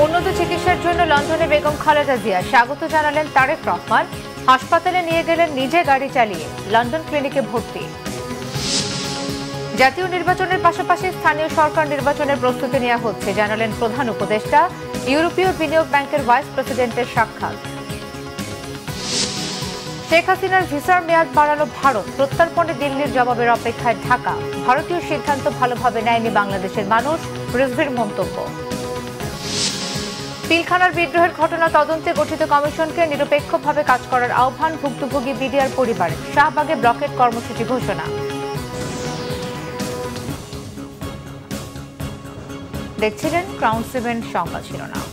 উন্নত চিকিৎসার জন্য লন্ডনে বেগম খালেদা জিয়া স্বাগত জানালেন তারেক রহমান। হাসপাতালে নিয়ে গেলেন নিজে গাড়ি চালিয়ে। লন্ডন ক্লিনিকে ভর্তি। জাতীয় নির্বাচনের পাশাপাশি স্থানীয় সরকার নির্বাচনের প্রস্তুতি নেওয়া হচ্ছে জানালেন প্রধান উপদেষ্টা। ইউরোপীয় বিনিয়োগ ব্যাংকের ভাইস প্রেসিডেন্টের সাক্ষাৎ। শেখ হাসিনার ভিসার মেয়াদ বাড়ালো ভারত। প্রত্যর্পণে দিল্লির জবাবের অপেক্ষায় ঢাকা। ভারতীয় সিদ্ধান্ত ভালোভাবে নেয়নি বাংলাদেশের মানুষ, রিজভির মন্তব্য। পিলখানার বিদ্রোহের ঘটনা তদন্তে গঠিত কমিশনকে নিরপেক্ষভাবে কাজ করার আহ্বান ভুক্তভোগী বিডিআর পরিবারের। শাহবাগে ব্লকেট কর্মসূচি ঘোষণা। দেখছিলেন ক্রাউন 7 সংবাদ শিরোনাম।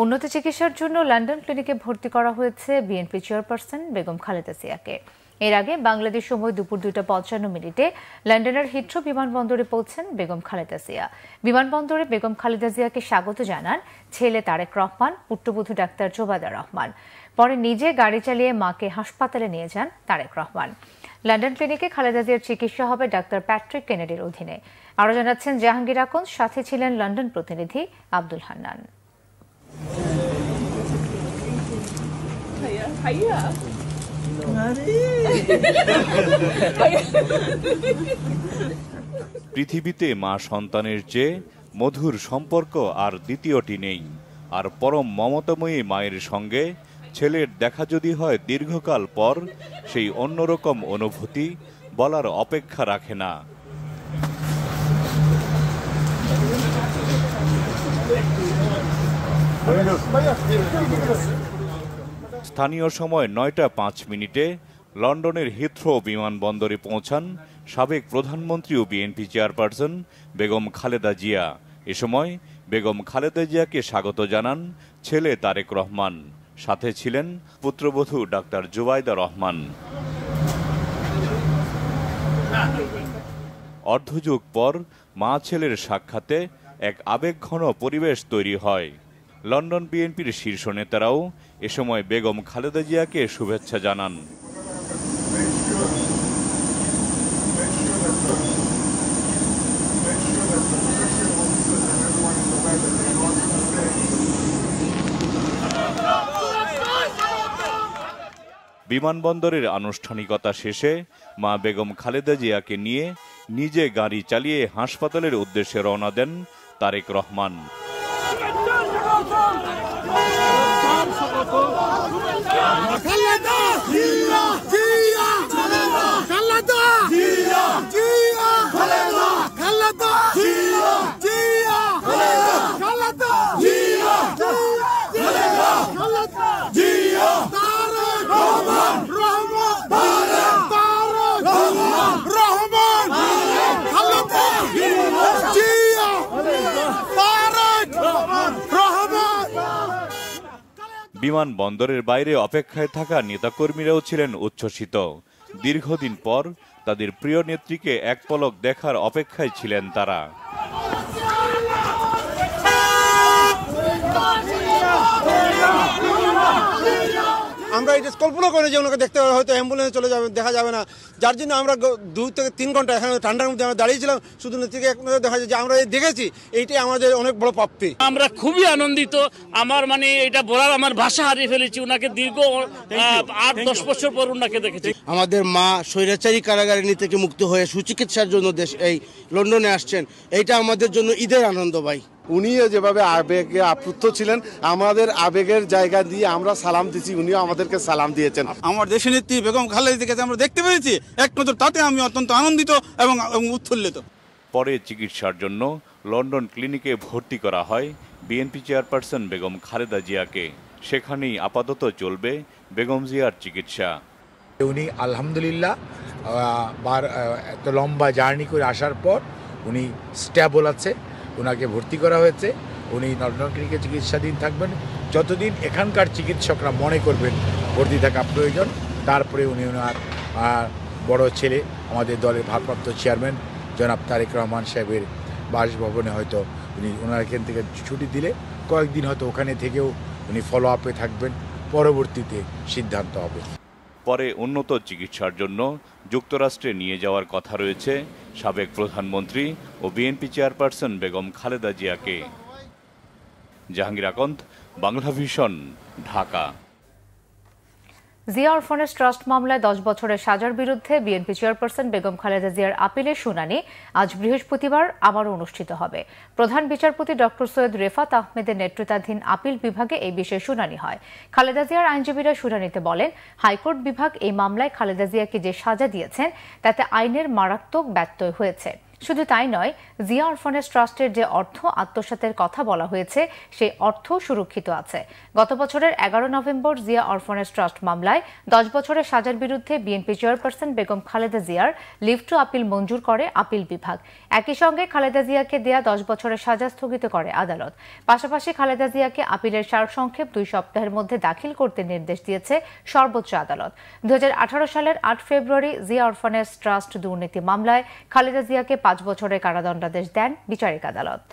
উন্নত চিকিৎসার জন্য লন্ডন ক্লিনিকে ভর্তি করা হয়েছে বিএনপি চেয়ারপারসন বেগম খালেদা জিয়াকে। এর আগে বাংলাদেশ সময় দুপুর 2:55 লন্ডনের হিথ্রো বিমানবন্দরে পৌঁছেন বেগম খালেদা জিয়া। বিমানবন্দরে বেগম খালেদা জিয়াকে স্বাগত জানান ছেলে তারেক রহমান, পুত্রবধূ ডাক্তার জোবায়দা রহমান। পরে নিজে গাড়ি চালিয়ে মাকে হাসপাতালে নিয়ে যান তারেক রহমান। লন্ডন ক্লিনিকে খালেদা জিয়ার চিকিৎসা হবে ডাক্তার প্যাট্রিক কেনেডির অধীনে। আরও জানাচ্ছেন জাহাঙ্গীর আকন, সাথে ছিলেন লন্ডন প্রতিনিধি আব্দুল হান্নান। পৃথিবীতে মা সন্তানের চেয়ে মধুর সম্পর্ক আর দ্বিতীয়টি নেই। আর পরম মমতাময়ী মায়ের সঙ্গে ছেলের দেখা যদি হয় দীর্ঘকাল পর, সেই অন্যরকম অনুভূতি বলার অপেক্ষা রাখে না। স্থানীয় সময় 9:05 লন্ডনের হিথ্রো বিমানবন্দরে পৌঁছান সাবেক প্রধানমন্ত্রী ও বিএনপি চেয়ারপারসন বেগম খালেদা জিয়া। এ সময় বেগম খালেদা জিয়াকে স্বাগত জানান ছেলে তারেক রহমান। সাথে ছিলেন পুত্রবধূ ডাক্তার জোবায়দা রহমান। অর্ধযুগ পর মা ছেলের সাক্ষাতে এক আবেগঘন পরিবেশ তৈরি হয়। লন্ডন বিএনপির শীর্ষ নেতারাও এ সময় বেগম খালেদা জিয়াকে শুভেচ্ছা জানান। বিমানবন্দরের আনুষ্ঠানিকতা শেষে মা বেগম খালেদা জিয়াকে নিয়ে নিজে গাড়ি চালিয়ে হাসপাতালের উদ্দেশ্যে রওনা দেন তারেক রহমান। বিমানবন্দরের বাইরে অপেক্ষায় থাকা নেতাকর্মীরাও ছিলেন উচ্ছ্বসিত। দীর্ঘদিন পর তাদের প্রিয় নেত্রীকে এক পলক দেখার অপেক্ষায় ছিলেন তারা। আমরা এটা কল্পনা করি যে ওনাকে দেখতে হয়তো অ্যাম্বুলেন্সে চলে যাবে, দেখা যাবে না। যার জন্য আমরা 2 থেকে 3 ঘন্টা এখানে ঠান্ডার মধ্যে আমরা দাঁড়িয়েছিলাম, শুধু নেত্রীকে দেখা যায় যে আমরা দেখেছি। এইটাই আমাদের অনেক বড় প্রাপ্তি। আমরা খুবই আনন্দিত। আমার এটা বলার আমার ভাষা হারিয়ে ফেলেছি। ওনাকে দীর্ঘ 8-10 বছর পর ওনাকে দেখেছি। আমাদের মা স্বৈরাচারী কারাগারিনী থেকে মুক্ত হয়ে সুচিকিৎসার জন্য এই লন্ডনে আসছেন, এইটা আমাদের জন্য ঈদের আনন্দ ভাই। উনিও যেভাবে আবেগে আপ্লুত ছিলেন, আমাদের আবেগের জায়গা দিয়ে আমরা সালাম দিচ্ছি, উনিও আমাদেরকে সালাম দিয়েছেন। আমার দেশনেত্রী বেগম খালেদা জিয়াকে আমরা দেখতে পেরেছি, এক নজর তাতে আমি অত্যন্ত আনন্দিত এবং উৎফুল্লিত। পরে চিকিৎসার জন্য লন্ডন ক্লিনিকে ভর্তি করা হয় বিএনপি চেয়ারপারসন বেগম খালেদা জিয়াকে। সেখানেই আপাতত চলবে বেগম জিয়ার চিকিৎসা। উনি আলহামদুলিল্লাহ এত লম্বা জার্নি করে আসার পর উনি স্টেবল আছে। ওনাকে ভর্তি করা হয়েছে। উনি লন্ডন ক্লিনিকে চিকিৎসাধীন থাকবেন যতদিন এখানকার চিকিৎসকরা মনে করবেন ভর্তি থাকা প্রয়োজন। তারপরে উনি ওনার বড় ছেলে, আমাদের দলের ভারপ্রাপ্ত চেয়ারম্যান জনাব তারেক রহমান সাহেবের বাসভবনে হয়তো উনি ওনার এখান থেকে ছুটি দিলে কয়েকদিন হয়তো ওখানে থেকেও উনি ফলো আপে থাকবেন। পরবর্তীতে সিদ্ধান্ত হবে। পরে উন্নত চিকিৎসার জন্য যুক্তরাষ্ট্রে নিয়ে যাওয়ার কথা রয়েছে সাবেক প্রধানমন্ত্রী ও বিএনপি চেয়ারপারসন বেগম খালেদা জিয়াকে। Jahangir Akand, Bangla vision, Dhaka. Zia orphanage trust মামলায় 10 বছরের সাজার বিরুদ্ধে বিএনপি চেয়ারপারসন বেগম খালেদা জিয়ার আপিলের শুনানি আজ বৃহস্পতিবার আবারও অনুষ্ঠিত হবে। প্রধান বিচারপতি ডক্টর সৈয়দ রেফাত আহমেদের নেতৃত্বাধীন আপিল বিভাগে এই বিষয়ে শুনানি হয়। খালেদা জিয়ার আইনজীবীরা শুনানিতে বলেন, হাইকোর্ট বিভাগ এই মামলায় খালেদা জিয়াকে যে সাজা দিয়েছেন তাতে আইনের মারাত্মক ব্যত্যয় হয়েছে। শুধু তাই নয়, জিয়া অরফানেজ ট্রাস্টের যে অর্থ আত্মসাতের কথা বলা হয়েছে সেই অর্থ সুরক্ষিত আছে। গত বছরের 11 নভেম্বর জিয়া অরফানেজ ট্রাস্ট মামলায় 10 বছরের সাজার বিরুদ্ধে বিএনপি চেয়ারপারসন বেগম খালেদা জিয়ার লিভ টু আপিল মঞ্জুর করে আপিল বিভাগ। একই সঙ্গে খালেদা জিয়াকে দেয়া 10 বছরের সাজা স্থগিত করে আদালত। পাশাপাশি খালেদা জিয়াকে আপিলের সারসংক্ষেপ 2 সপ্তাহের মধ্যে দাখিল করতে নির্দেশ দিয়েছে সর্বোচ্চ আদালত। 2018 সালের 8 ফেব্রুয়ারি জিয়া অরফানেজ ট্রাস্ট দুর্নীতি মামলায় খালেদা জিয়াকে 5 বছরের কারাদণ্ডাদেশ দেন বিচারিক আদালত।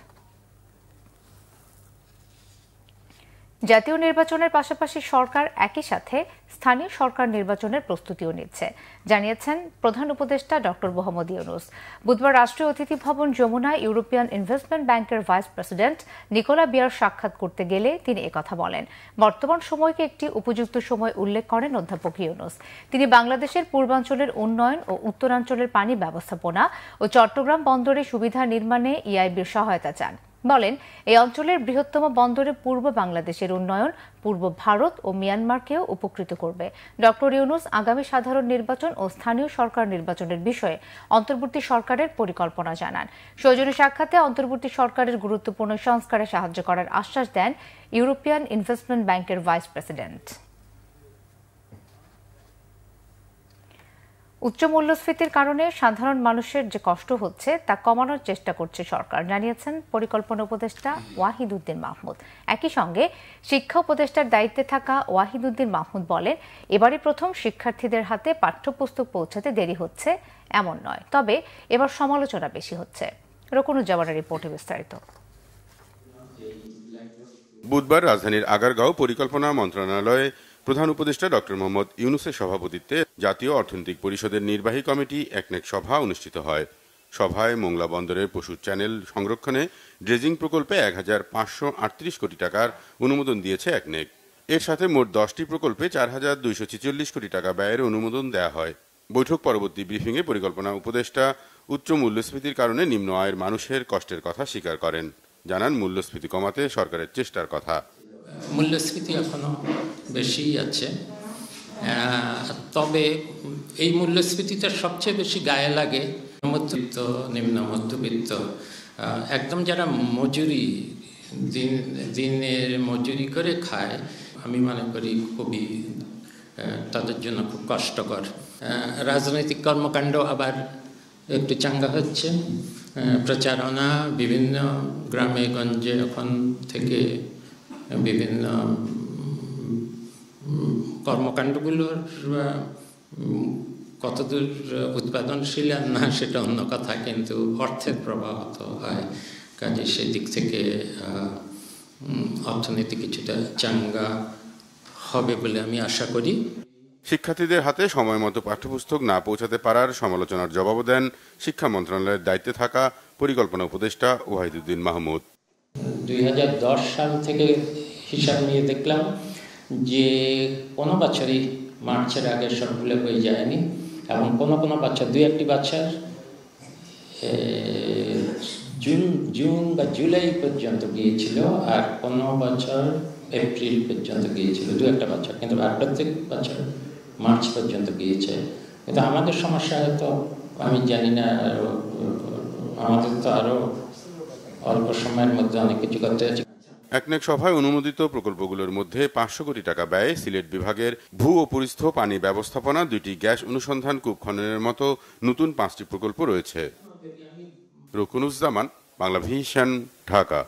জাতীয় নির্বাচনের পাশাপাশি সরকার একই সাথে স্থানীয় সরকার নির্বাচনের প্রস্তুতিও নিচ্ছে, জানিয়েছেন প্রধান উপদেষ্টা ডক্টর মোহাম্মদ ইউনূস। বুধবার রাষ্ট্রীয় অতিথি ভবন যমুনায় ইউরোপিয়ান ইনভেস্টমেন্ট ব্যাংকের ভাইস প্রেসিডেন্ট নিকোলা বিয়ার সাক্ষাৎ করতে গেলে তিনি একথা বলেন। বর্তমান সময়কে একটি উপযুক্ত সময় উল্লেখ করেন অধ্যাপক ইউনূস। তিনি বাংলাদেশের পূর্বাঞ্চলের উন্নয়ন ও উত্তরাঞ্চলের পানি ব্যবস্থাপনা ও চট্টগ্রাম বন্দরে সুবিধা নির্মাণে ইআইবির সহায়তা চান। বলেন, এই অঞ্চলের বৃহত্তম বন্দরে পূর্ব বাংলাদেশের উন্নয়ন পূর্ব ভারত ও মিয়ানমারকেও উপকৃত করবে। ডক্টর ইউনূস আগামী সাধারণ নির্বাচন ও স্থানীয় সরকার নির্বাচনের বিষয়ে অন্তর্বর্তী সরকারের পরিকল্পনা জানান। সৌজন্য সাক্ষাতে অন্তর্বর্তী সরকারের গুরুত্বপূর্ণ সংস্কারে সাহায্য করার আশ্বাস দেন ইউরোপিয়ান ইনভেস্টমেন্ট ব্যাংকের ভাইস প্রেসিডেন্ট। উচ্চ মূল্যস্ফীতির কারণে সাধারণ মানুষের যে কষ্ট হচ্ছে তা কমানোর চেষ্টা করছে সরকার, জানিয়েছেন পরিকল্পনা উপদেষ্টা ওয়াহিদ উদ্দিন মাহমুদ। একই সঙ্গে শিক্ষা উপদেষ্টার দায়িত্বে থাকা ওয়াহিদ উদ্দিন মাহমুদ বলেন, এবারই প্রথম শিক্ষার্থীদের হাতে পাঠ্যপুস্তক পৌঁছাতে দেরি হচ্ছে এমন নয়, তবে এবার সমালোচনা বেশি হচ্ছে। রকুনুজ্জামানের রিপোর্টে বিস্তারিত। বুধবার রাজধানীর আগারগাঁও পরিকল্পনা মন্ত্রণালয়ে প্রধান উপদেষ্টা ডক্টর মোহাম্মদ ইউনূসের সভাপতিত্বে জাতীয় অর্থনৈতিক পরিষদের নির্বাহী কমিটি একনেক সভা অনুষ্ঠিত হয়। সভায় মোংলা বন্দরের পশুর চ্যানেল সংরক্ষণে ড্রেজিং প্রকল্পে 1538 কোটি টাকার অনুমোদন দিয়েছে একনেক। এর সাথে মোট 10টি প্রকল্পে 4246 কোটি টাকা ব্যয়ের অনুমোদন দেওয়া হয়। বৈঠক পরবর্তী ব্রিফিংয়ে পরিকল্পনা উপদেষ্টা উচ্চ মূল্যস্ফীতির কারণে নিম্ন আয়ের মানুষের কষ্টের কথা স্বীকার করেন। জানান, মূল্যস্ফীতি কমাতে সরকারের চেষ্টার কথা। মূল্যস্ফীতি এখনো বেশি আছে, তবে এই মূল্যস্ফীতিটা সবচেয়ে বেশি গায়ে লাগে মধ্যবিত্ত, নিম্ন মধ্যবিত্ত, একদম যারা মজুরি দিনের মজুরি করে খায়, আমি মনে করি খুবই তাদের জন্য খুব কষ্টকর। রাজনৈতিক কর্মকাণ্ড আবার একটু চাঙ্গা হচ্ছে, প্রচারণা বিভিন্ন গ্রামে গঞ্জে এখন থেকে বিভিন্ন কর্মকাণ্ডগুলোর কতদূর উৎপাদনশীল আর না সেটা অন্য কথা, কিন্তু অর্থের প্রবাহ তো হয়, কাজে সেদিক থেকে অর্থনীতি কিছুটা চাঙ্গা হবে বলে আমি আশা করি। শিক্ষার্থীদের হাতে সময় মতো পাঠ্যপুস্তক না পৌঁছাতে পারার সমালোচনার জবাব দেন শিক্ষা মন্ত্রণালয়ের দায়িত্বে থাকা পরিকল্পনা উপদেষ্টা ওয়াহিদ উদ্দিন মাহমুদ। 2010 সাল থেকে হিসাব নিয়ে দেখলাম যে কোনো বছরই মার্চের আগে সবগুলো হয়ে যায়নি, এবং কোনো বছর 2-1টি বছর জুন বা জুলাই পর্যন্ত গিয়েছিল, আর কোনো বছর এপ্রিল পর্যন্ত গিয়েছিল, 2-1টা বছর, কিন্তু আর প্রত্যেক বছর মার্চ পর্যন্ত গিয়েছে। কিন্তু আমাদের সমস্যা হয়তো আমি জানি না, আমাদের তো আরও অল্প সময়ের মধ্যে অনেক কিছু করতে হচ্ছে। একনেক সভায় অনুমোদিত প্রকল্পগুলোর মধ্যে 500 কোটি টাকা ব্যয়ে সিলেট বিভাগের ভূ ও পরিস্থ পানি ব্যবস্থাপনা, 2টি গ্যাস অনুসন্ধান কূপ খননের মতো নতুন 5টি প্রকল্প রয়েছে। রকুনুজ্জামান, বাংলা ভিশন, ঢাকা।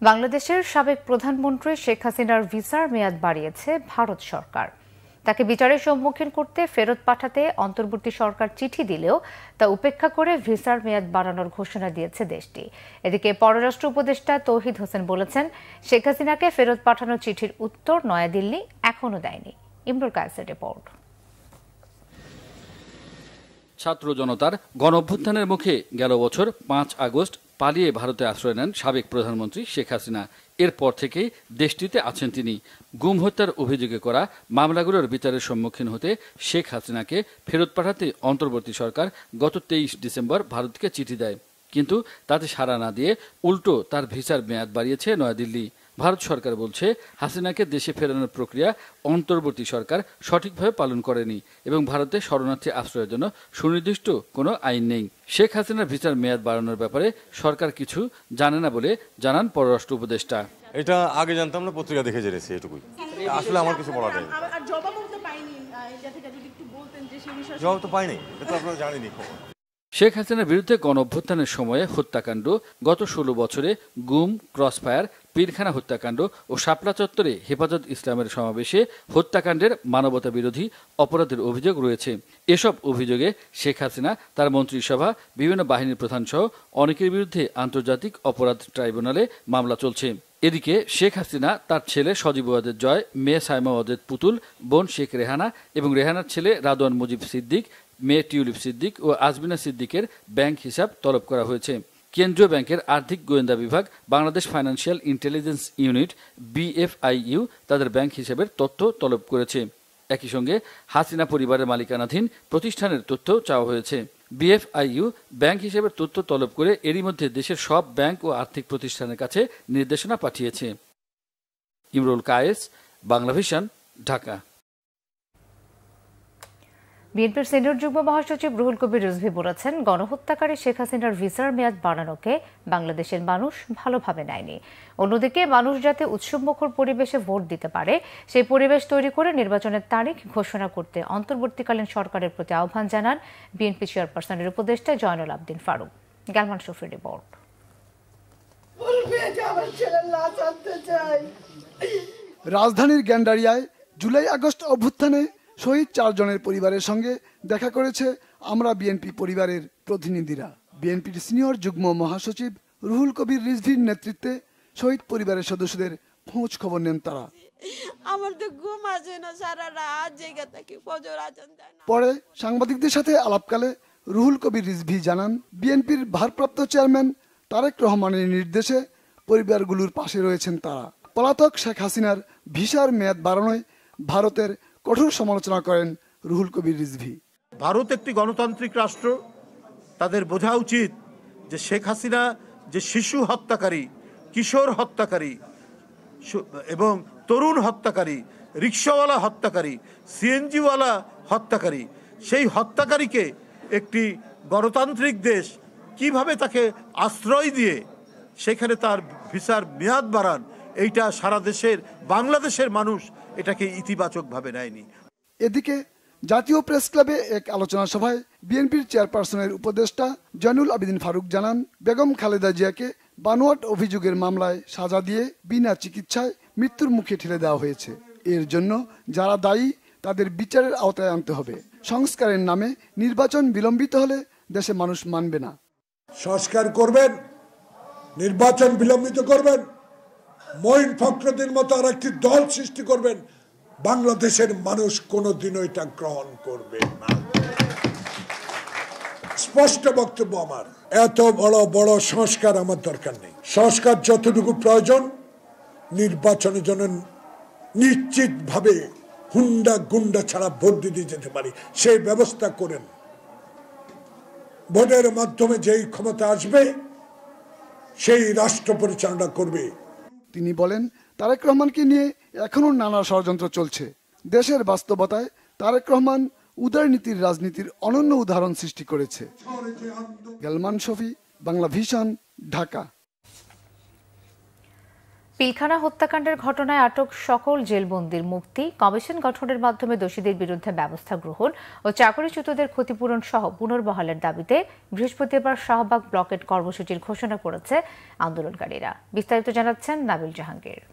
বাংলাদেশের সাবেক প্রধানমন্ত্রী শেখ হাসিনার ভিসার মেয়াদ বাড়িয়েছে ভারত সরকার। তাকে বিচারের সম্মুখীন করতে ফেরত পাঠাতে অন্তর্বর্তী সরকার চিঠি দিলেও তা উপেক্ষা করে ভিসার মেয়াদ বাড়ানোর ঘোষণা দিয়েছে দেশটি। এদিকে পররাষ্ট্র উপদেষ্টা তৌহিদ হোসেন বলেছেন, শেখ হাসিনাকে ফেরত পাঠানো চিঠির উত্তর নয়াদিল্লি এখনো দেয়নি। ইমরুল কায়েসের রিপোর্ট। ছাত্র জনতার গণঅভ্যুত্থানের মুখে গেল বছর 5 আগস্ট পালিয়ে ভারতে আশ্রয় নেন সাবেক প্রধানমন্ত্রী শেখ হাসিনা। এরপর থেকেই দেশটিতে আছেন তিনি। গুম হত্যার অভিযোগে করা মামলাগুলোর বিচারের সম্মুখীন হতে শেখ হাসিনাকে ফেরত পাঠাতে অন্তর্বর্তী সরকার গত 23 ডিসেম্বর ভারতকে চিঠি দেয়, কিন্তু তাতে সাড়া না দিয়ে উল্টো তার ভিসার মেয়াদ বাড়িয়েছে নয়াদিল্লি। ভারত সরকার বলছে হাসিনাকে দেশে ফেরানোর প্রক্রিয়া অন্তর্বর্তী সরকার সঠিকভাবে পালন করেনি এবং ভারতে শরণার্থী আশ্রয়ের জন্য সুনির্দিষ্ট কোনো আইন নেই। শেখ হাসিনার ভিসার মেয়াদ বাড়ানোর ব্যাপারে সরকার কিছু জানে না বলে জানান পররাষ্ট্র উপদেষ্টা। এটা আগে জানতাম না, পত্রিকা দেখে জেনেছি, এটুকুই। আসলে আমার কিছু বলার নেই। জবাব তো পাইনি, এটা তো আপনারা জানেনই। শেখ হাসিনার বিরুদ্ধে গণঅভ্যুত্থানের সময়ে হত্যাকাণ্ড, গত 16 বছরে গুম, ক্রসফায়ার, পীরখানা হত্যাকাণ্ড ও শাপলা চত্বরে হেফাজত ইসলামের সমাবেশে হত্যাকাণ্ডের মানবতা বিরোধী অপরাধের অভিযোগ রয়েছে। এসব অভিযোগে শেখ হাসিনা, তার মন্ত্রিসভা, বিভিন্ন বাহিনীর প্রধান সহ অনেকের বিরুদ্ধে আন্তর্জাতিক অপরাধ ট্রাইব্যুনালে মামলা চলছে। এদিকে শেখ হাসিনা তার ছেলে সজীব ওয়াজেদ জয়, মেয়ে সাইমা ওয়াজেদ পুতুল, বোন শেখ রেহানা এবং রেহানার ছেলে রাদওয়ান মুজিব সিদ্দিক, মেয়ে টিউলিপ সিদ্দিক ও আজমিনা সিদ্দিকের ব্যাংক হিসাব তলব করা হয়েছে। কেন্দ্রীয় ব্যাংকের আর্থিক গোয়েন্দা বিভাগ, Bangladesh financial intelligence unit BFIU তাদের ব্যাংক হিসাবের তথ্য তলব করেছে। একই সঙ্গে হাসিনা পরিবারের মালিকানাধীন প্রতিষ্ঠানের তথ্য চাওয়া হয়েছে। BFIU ব্যাংক হিসেবের তথ্য তলব করে এরই মধ্যে দেশের সব ব্যাংক ও আর্থিক প্রতিষ্ঠানের কাছে নির্দেশনা পাঠিয়েছে। ইমরুল কায়েস, বাংলাভিশন, ঢাকা। বিএনপির সিনিয়র যুগ্ম মহাসচিব রুহুল কবির রিজভী বলেছেন, গণহত্যাকারী শেখ হাসিনার ভিসার মেয়াদ বাড়ানোকে বাংলাদেশের মানুষ ভালোভাবে নেয়নি। অন্যদিকে মানুষ যাতে উৎসবমুখর পরিবেশে ভোট দিতে পারে, সেই পরিবেশ তৈরি করে নির্বাচনের তারিখ ঘোষণা করতে অন্তর্বর্তীকালীন সরকারের প্রতি আহ্বান জানান বিএনপি চেয়ারপারসনের উপদেষ্টা জয়নুল আবদিন ফারুক। গ্যালমান শফির রিপোর্ট। রাজধানীর গ্যান্ডারিয়ায় জুলাই আগস্ট অভ্যুত্থানে শহীদ 4 জনের পরিবারের সঙ্গে দেখা করেছে আমরা বিএনপি পরিবারের প্রতিনিধিরা। বিএনপির সিনিয়র যুগ্ম মহাসচিব রুহুল কবির রিজভীর নেতৃত্বে শহীদ পরিবারের সদস্যদের খোঁজ খবর নেন তারা। আমার তো ঘুম আসে না, সারা রাত জেগে থাকি, ফজর আজান দেয় না। পরে সাংবাদিকদের সাথে আলাপকালে রুহুল কবির রিজভী জানান, বিএনপির ভারপ্রাপ্ত চেয়ারম্যান তারেক রহমানের নির্দেশে পরিবারগুলোর পাশে রয়েছেন তারা। পলাতক শেখ হাসিনার ভিসার মেয়াদ বাড়ানোয় ভারতের কঠোর সমালোচনা করেন রুহুল কবির রিজভী। ভারত একটি গণতান্ত্রিক রাষ্ট্র, তাদের বোঝা উচিত যে শেখ হাসিনা যে শিশু হত্যাকারী, কিশোর হত্যাকারী এবং তরুণ হত্যাকারী, রিক্সাওয়ালা হত্যাকারী, সিএনজিওয়ালা হত্যাকারী, সেই হত্যাকারীকে একটি গণতান্ত্রিক দেশ কিভাবে তাকে আশ্রয় দিয়ে সেখানে তার ভিসার মেয়াদ বাড়ান, এইটা সারা দেশের বাংলাদেশের মানুষ এটাকে ইতিবাচকভাবে নেয়নি। এদিকে জাতীয় প্রেস ক্লাবে এক আলোচনা সভায় বিএনপির চেয়ারপারসনের উপদেষ্টা জয়নুল আবেদিন ফারুক জানান, বেগম খালেদা জিয়াকে বানোয়াট অভিযোগের মামলায় সাজা দিয়ে বিনা চিকিৎসায় মৃত্যুর মুখে ঠেলে দেওয়া হয়েছে। এর জন্য যারা দায়ী তাদের বিচারের আওতায় আনতে হবে। সংস্কারের নামে নির্বাচন বিলম্বিত হলে দেশে মানুষ মানবে না। সংস্কার করবেন, নির্বাচন বিলম্বিত করবেন, মঈন ফখরুদ্দিন মতো আর একটি দল সৃষ্টি করবেন, বাংলাদেশের মানুষ কোনোদিনও এটা গ্রহণ করবে না। স্পষ্ট বক্তব্য আমার। এত বড় বড় সংস্কার আমার দরকার নেই। সংস্কার যতটুকু প্রয়োজন, নির্বাচনের জন্য নিশ্চিতভাবে হুন্ডা গুন্ডা ছাড়া ভোট দিতে যেতে পারি সেই ব্যবস্থা করেন। ভোটের মাধ্যমে যেই ক্ষমতা আসবে সেই রাষ্ট্র পরিচালনা করবে। তিনি বলেন, তারেক রহমানকে নিয়ে এখনো নানা ষড়যন্ত্র চলছে। দেশের বাস্তবতায় তারেক রহমান উদারনীতির রাজনীতির অনন্য উদাহরণ সৃষ্টি করেছে। গেলমান শফি, বাংলাভিশন, ঢাকা। পিলখানা হত্যাকাণ্ডের ঘটনায় আটক সকল জেলবন্দির মুক্তি, কমিশন গঠনের মাধ্যমে দোষীদের বিরুদ্ধে ব্যবস্থা গ্রহণ ও চাকরিচ্যুতদের ক্ষতিপূরণ সহ পুনর্বহালের দাবিতে বৃহস্পতিবার শাহবাগ ব্লকেট কর্মসূচির ঘোষণা করেছে আন্দোলনকারীরা। বিস্তারিত জানাচ্ছেন নাবিল জাহাঙ্গীর।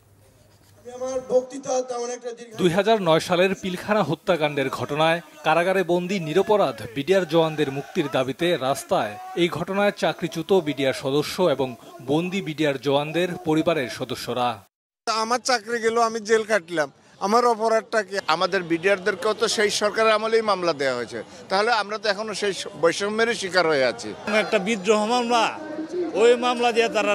2009 সালের পিলখানা হত্যাকাণ্ডের ঘটনায় কারাগারে বন্দী নিরপরাধ বিডিআর জওয়ানদের মুক্তির দাবিতে রাস্তায় এই ঘটনায় চাকরিচ্যুত বিডিআর সদস্য এবং বন্দী বিডিআর জওয়ানদের পরিবারের সদস্যরা। আমার চাকরি গেল, আমি জেল কাটলাম, আমার অপরাধটা কি? আমাদের বিডিআরদেরকেও তো সেই সরকারের আমলেই মামলা দেওয়া হয়েছে, তাহলে আমরা তো এখনো সেই বৈষম্যের শিকার হয়ে আছি। একটা বিদ্রোহ মামলা ওই মামলা দিয়ে তারা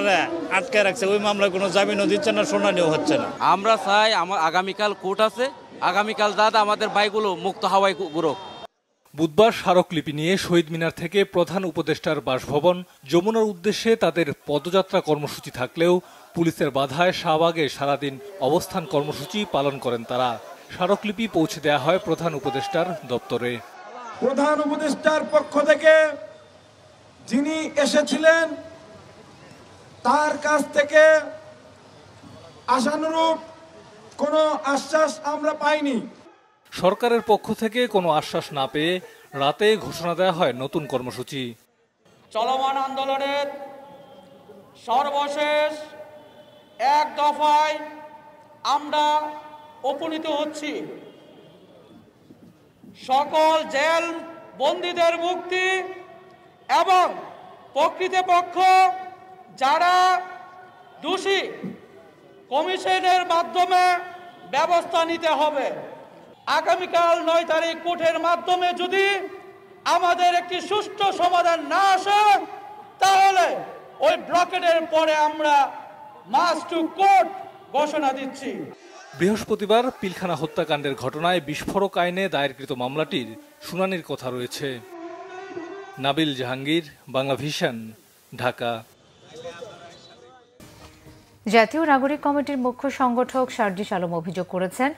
আটকে রাখছে, ওই মামলায় কোনো জামিনও দিচ্ছে না, শুনানিও হচ্ছে না। আমরা চাই আমার আগামীকাল কোর্ট আছে, আগামীকাল দাদা আমাদের ভাইগুলো মুক্ত হাওয়ায় ঘুরুক। বুধবার স্মারকলিপি নিয়ে শহীদ মিনার থেকে প্রধান উপদেষ্টার বাসভবন যমুনার উদ্দেশ্যে তাদের পদযাত্রা কর্মসূচি থাকলেও পুলিশের বাধায় শাহবাগে সারাদিন অবস্থান কর্মসূচি পালন করেন তারা। স্মারকলিপি পৌঁছে দেওয়া হয় প্রধান উপদেষ্টার দপ্তরে। প্রধান উপদেষ্টার পক্ষ থেকে যিনি এসেছিলেন তার কাছ থেকে আশানুরূপ কোনো আশ্বাস আমরা পাইনি। সরকারের পক্ষ থেকে কোনো আশ্বাস না পেয়ে রাতে ঘোষণা দেওয়া হয় নতুন কর্মসূচি। চলমান আন্দোলনের সর্বশেষ এক দফায় আমরা উপনীত হচ্ছি। সকল জেল বন্দীদের মুক্তি এবং প্রকৃতপক্ষ যারা দোষী কমিশনের মাধ্যমে ব্যবস্থা নিতে হবে। আগামীকাল 9 তারিখ কোর্টের মাধ্যমে যদি আমাদের একটি সুষ্ঠু সমাধান না আসে তাহলে ওই ব্লকেটের পরে আমরা মার্চ টু কোর্ট ঘোষণা দিচ্ছি। বৃহস্পতিবার পিলখানা হত্যাকাণ্ডের ঘটনায় বিস্ফোরক আইনে দায়েরকৃত মামলাটির শুনানির কথা রয়েছে। নাবিল জাহাঙ্গীর, বাংলা ভিশন, ঢাকা। জাতীয় নাগরিক কমিটির মুখ্য সংগঠক সার্জিস আলম অভিযোগ করেছেন,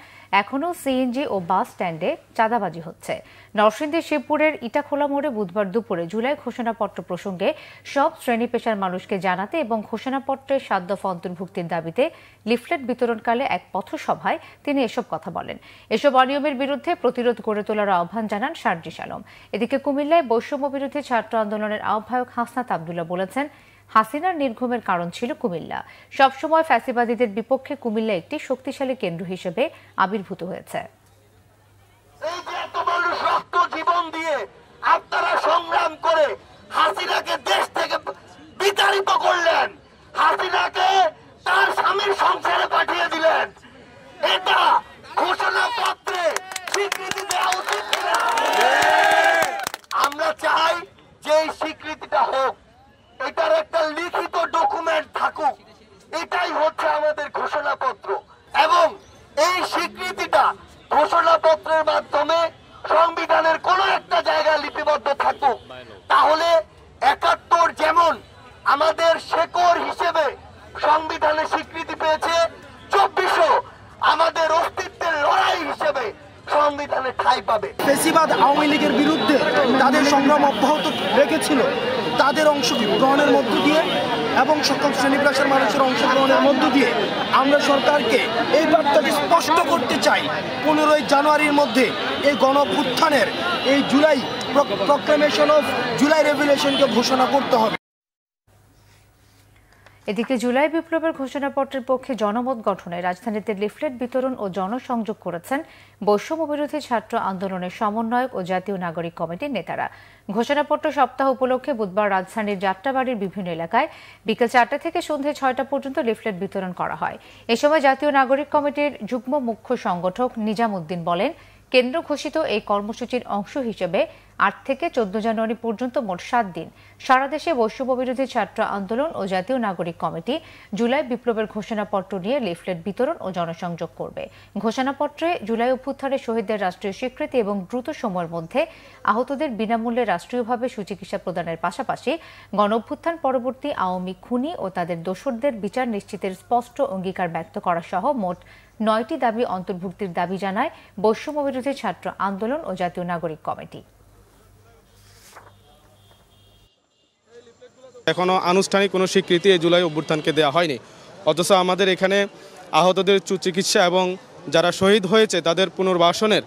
এখনও সিএনজি ও বাস স্ট্যান্ডে চাঁদাবাজি হচ্ছে। নরসিংদীর শিবপুরের ইটাখোলা মোড়ে বুধবার দুপুরে জুলাই ঘোষণাপত্র প্রসঙ্গে সব শ্রেণী পেশার মানুষকে জানাতে এবং ঘোষণাপত্রের 7 দফা অন্তর্ভুক্তির দাবিতে লিফলেট বিতরণকালে এক পথসভায় তিনি এসব কথা বলেন। এসব অনিয়মের বিরুদ্ধে প্রতিরোধ গড়ে তোলার আহ্বান জানান সার্জিস আলম। এদিকে কুমিল্লায় বৈষম্য বিরোধী ছাত্র আন্দোলনের আহ্বায়ক হাসনাত আবদুল্লাহ বলেছেন, হাসিনার নির্ঘুমের কারণ ছিল কুমিল্লা। সবসময় ফ্যাসিবাদীদের বিপক্ষে কুমিল্লা একটি শক্তিশালী কেন্দ্র হিসেবে আবির্ভূত হয়েছে। জীবন দিয়ে আপনারা সংগ্রাম করে হাসিনাকে দেশ থেকে বিতাড়িত করলেন, হাসিনাকে তার স্বামীর সংসারে পাঠিয়ে দিলেন। এটা ঘোষণাপত্রে স্বীকৃতি দেওয়া উচিত না। আমরা চাই যে এই স্বীকৃতিটা হোক, এটার একটা লিখিত ডকুমেন্ট থাকুক। এটাই হচ্ছে আমাদের ঘোষণাপত্র এবং এই স্বীকৃতিটা ঘোষণাপত্রের মাধ্যমে সংবিধানের কোনো একটা জায়গায় লিপিবদ্ধ থাকুক। তাহলে 71 যেমন আমাদের শেকড় হিসেবে সংবিধানে স্বীকৃতি পেয়েছে, 2400 আমাদের অস্তিত্বের লড়াই হিসেবে সংবিধানে ঠাঁই পাবে। ফ্যাসিবাদ আওয়ামী লীগের বিরুদ্ধে তাদের সংগ্রাম অব্যাহত রেখেছিল, তাদের অংশগ্রহণের মধ্য দিয়ে এবং সকল শ্রেণী পেশার মানুষের অংশগ্রহণের মধ্য দিয়ে আমরা সরকারকে এই বার্তাটি স্পষ্ট করতে চাই, 15 জানুয়ারির মধ্যে এই গণঅভ্যুত্থানের এই জুলাই প্রক্লেমেশন অফ জুলাই রেভলিউশনকে ঘোষণা করতে হবে। এদিকে জুলাই বিপ্লবের ঘোষণাপত্রের পক্ষে জনমত গঠনে রাজধানীতে লিফলেট বিতরণ ও জনসংযোগ করেছেন বৈষম্য বিরোধী ছাত্র আন্দোলনের সমন্বয়ক ও জাতীয় নাগরিক কমিটির নেতারা। ঘোষণাপত্র সপ্তাহ উপলক্ষে বুধবার রাজধানীর যাত্রাবাড়ির বিভিন্ন এলাকায় বিকেল 4টা থেকে সন্ধ্যে 6টা পর্যন্ত লিফলেট বিতরণ করা হয়। এ সময় জাতীয় নাগরিক কমিটির যুগ্ম মুখ্য সংগঠক নিজাম উদ্দিন বলেন, কেন্দ্র ঘোষিত এই কর্মসূচির অংশ হিসেবে 8 থেকে 14 জানুয়ারি পর্যন্ত মোট 7 দিন সারা দেশে বৈষম্য বিরোধী ছাত্র আন্দোলন ও জাতীয় নাগরিক কমিটি জুলাই বিপ্লবের ঘোষণাপত্র নিয়ে লিফলেট বিতরণ ও জনসংযোগ করবে। ঘোষণাপত্রে জুলাই অভ্যুত্থানের শহীদদের রাষ্ট্রীয় স্বীকৃতি এবং দ্রুত সময়ের মধ্যে আহতদের বিনামূল্যে রাষ্ট্রীয়ভাবে সুচিকিৎসা প্রদানের পাশাপাশি গণঅভ্যুত্থান পরবর্তী আওয়ামী খুনি ও তাদের দোসরদের বিচার নিশ্চিতের স্পষ্ট অঙ্গীকার ব্যক্ত করা সহ মোট 9টি দাবি অন্তর্ভুক্তির দাবি জানায় বৈষম্য বিরোধী ছাত্র আন্দোলন ও জাতীয় নাগরিক কমিটি। এখনো আনুষ্ঠানিক কোনো স্বীকৃতি এই জুলাই অভ্যুত্থানকে দেওয়া হয়নি, অথচ আমাদের এখানে আহতদের চিকিৎসা এবং যারা শহীদ হয়েছে তাদের পুনর্বাসনের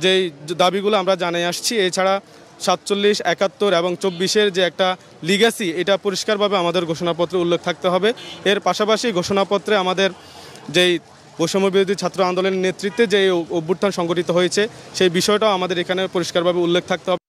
যেই দাবিগুলো আমরা জানিয়ে আসছি, এছাড়া 47, 71 এবং 24-এর যে একটা লিগ্যাসি, এটা পরিষ্কারভাবে আমাদের ঘোষণাপত্রে উল্লেখ থাকতে হবে। এর পাশাপাশি ঘোষণাপত্রে আমাদের যেই বৈষম্য বিরোধী ছাত্র আন্দোলনের নেতৃত্বে যে অভ্যুত্থান সংগঠিত হয়েছে সেই বিষয়টাও আমাদের এখানে পরিষ্কারভাবে উল্লেখ থাকতে হবে।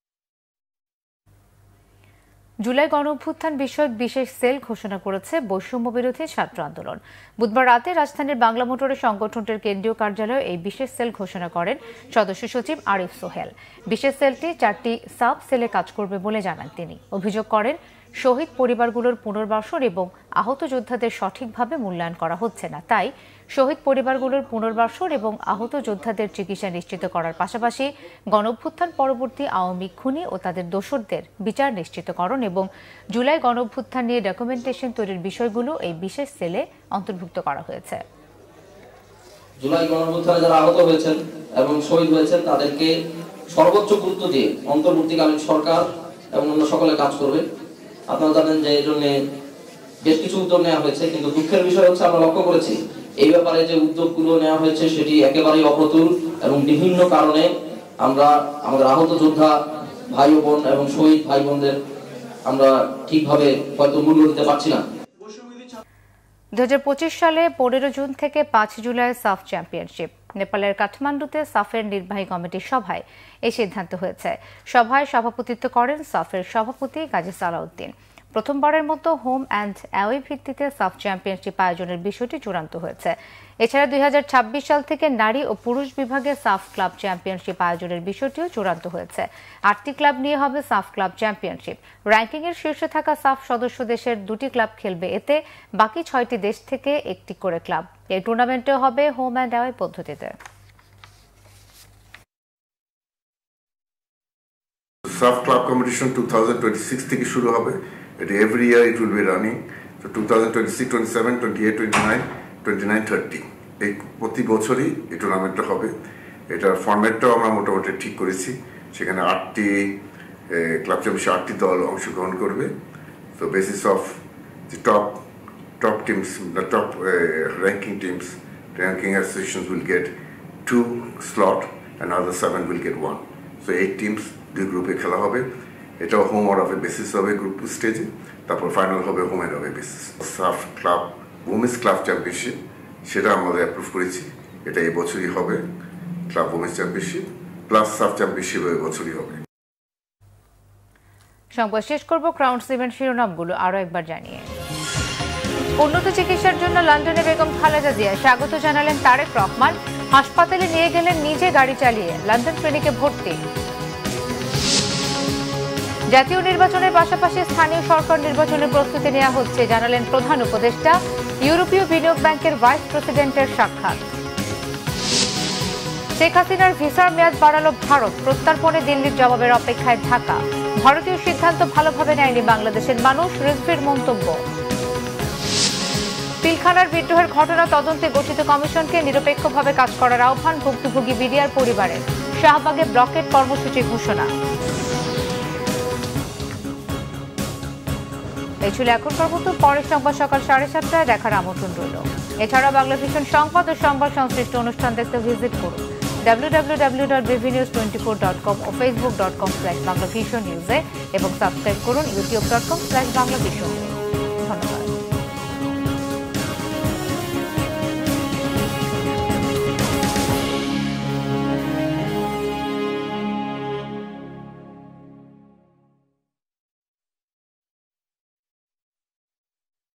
জুলাই গণঅভ্যুত্থান বিষয়ক বিশেষ সেল ঘোষণা করেছে বৈষম্য বিরোধী ছাত্র আন্দোলন। বুধবার রাতে রাজধানীর বাংলা মোটরের সংগঠনটির কেন্দ্রীয় কার্যালয়ে এই বিশেষ সেল ঘোষণা করেন সদস্য সচিব আরিফ সোহেল। বিশেষ সেলটি 4টি সাব সেলে কাজ করবে বলে জানান তিনি। অভিযোগ করেন, শহীদ পরিবারগুলোর পুনর্বাসন এবং আহত যোদ্ধাদের সঠিকভাবে মূল্যায়ন করা হচ্ছে না। তাই শহীদ পরিবারগুলোর পুনর্বাসন এবং আহত যোদ্ধাদের চিকিৎসা নিশ্চিত করার পাশাপাশি গণঅভ্যুত্থান পরবর্তী আওয়ামী খুনি ও তাদের দোসরদের বিচার নিশ্চিতকরণ এবং জুলাই গণঅভ্যুত্থান নিয়ে ডকুমেন্টেশন তৈরির বিষয়গুলো এই বিশেষ সেলে অন্তর্ভুক্ত করা হয়েছে। জুলাই গণঅভ্যুত্থানে যারা আহত হয়েছেন এবং শহীদ হয়েছেন তাদেরকে সর্বোচ্চ গুরুত্ব দিয়ে অন্তর্বর্তীকালীন সরকার এবং অন্য সকলে কাজ করবে। আপনারা জানেন যে এই জন্য বেশ কিছু উদ্যোগ নেওয়া হয়েছে, কিন্তু দুঃখের বিষয় হচ্ছে আমরা লক্ষ্য করেছি এই ব্যাপারে যে উদ্যোগগুলো নেওয়া হয়েছে সেটি একেবারেই অপ্রতুল এবং বিভিন্ন কারণে আমরা আমাদের আহত যোদ্ধা ভাই ও বোন এবং শহীদ ভাই বোনদের আমরা ঠিকভাবে হয়তো মূল্য দিতে পারছি না। 2025 সালে 15 জুন থেকে 5 জুলাই সাফ চ্যাম্পিয়নশিপ নেপালের কাঠমান্ডুতে সাফের নির্বাহী কমিটির সভায় এই সিদ্ধান্ত হয়েছে। সভায় সভাপতিত্ব করেন সাফের সভাপতি গাজী সালাউদ্দিন। প্রথমবারের মতো হোম অ্যান্ড অ্যাওয়ে ভিত্তিতে সাফ চ্যাম্পিয়নশিপ আয়োজনের বিষয়টি চূড়ান্ত হয়েছে। এছাড়া 2026 সাল থেকে নারী ও পুরুষ বিভাগে সাফ ক্লাব চ্যাম্পিয়নশিপ আয়োজনের বিষয়টিও চূড়ান্ত হয়েছে। 8টি ক্লাব নিয়ে হবে সাফ ক্লাব চ্যাম্পিয়নশিপ। র্যাঙ্কিংয়ের শীর্ষে থাকা সাফ সদস্য দেশের 2টি ক্লাব খেলবে, এতে বাকি 6টি দেশ থেকে 1টি করে ক্লাব। এই টুর্নামেন্টও হবে হোম অ্যান্ড অ্যাওয়ে পদ্ধতিতে। সাফ ক্লাব কম্পিটিশন 2026 থেকে শুরু হবে। এটা every year it will be running. তো 2026, 27, 28, 29, 29, 30 এই প্রতি বছরই এই টুর্নামেন্টটা হবে। এটার ফরম্যাটটাও আমরা মোটামুটি ঠিক করেছি। সেখানে 8টি ক্লাব চ্যাম্পিয়নশিপ 8টি দল অংশগ্রহণ করবে। তো basis of the top teams, the top ranking teams, ranking associations will get 2 slot and other 7 will get 1. So 8 teams 2 গ্রুপে খেলা হবে। এটাও হোম অর অফে বেসিস হবে গ্রুপ স্টেজে, তারপর ফাইনাল হবে হোম অ্যান্ড অফে বেসিস। সাফ ক্লাব উমেন্স ক্লাব চ্যাম্পিয়নশিপ সেটা আমরা অ্যাপ্রুভ করেছি, এটা এই বছরই হবে। ক্লাব উমেন্স চ্যাম্পিয়নশিপ প্লাস সাফ চ্যাম্পিয়নশিপ এই বছরই হবে। সংবাদ শেষ করব ক্রাউন ইভেন্ট শিরোনামগুলো আরও একবার জানিয়ে। উন্নত চিকিৎসার জন্য লন্ডনে বেগম খালেদা জিয়া স্বাগত জানালেন তারেক রহমান। হাসপাতালে নিয়ে গেলেন নিজে গাড়ি চালিয়ে, লন্ডন ক্লিনিকে ভর্তি। জাতীয় নির্বাচনের পাশাপাশি স্থানীয় সরকার নির্বাচনের প্রস্তুতি নেওয়া হচ্ছে জানালেন প্রধান উপদেষ্টা। ইউরোপীয় বিনিয়োগ ব্যাংকের ভাইস প্রেসিডেন্টের সাক্ষাৎ। শেখ হাসিনার ভিসার মেয়াদ বাড়ালো ভারত, প্রত্যর্পণে দিল্লির জবাবের অপেক্ষায় ঢাকা। ভারতীয় সিদ্ধান্ত ভালোভাবে নেয়নি বাংলাদেশের মানুষ, রিজভির মন্তব্য। পিলখানার বিদ্রোহের ঘটনা তদন্তে গঠিত কমিশনকে নিরপেক্ষভাবে কাজ করার আহ্বান ভুক্তভোগী বিডিআর পরিবারের। শাহবাগে ব্লকেট কর্মসূচি ঘোষণা। এই ছিল এখনকার মতো। পরের সংবাদ সকাল 7:30টায় দেখার আমন্ত্রণ রইল। এছাড়া বাংলা ভিশন সংবাদ ও সংবাদ সংশ্লিষ্ট অনুষ্ঠান দেখতে ভিজিট করুন www.bvnews24.com ও facebook.com/banglavisionnews এবং সাবস্ক্রাইব করুন youtube.com/banglavision।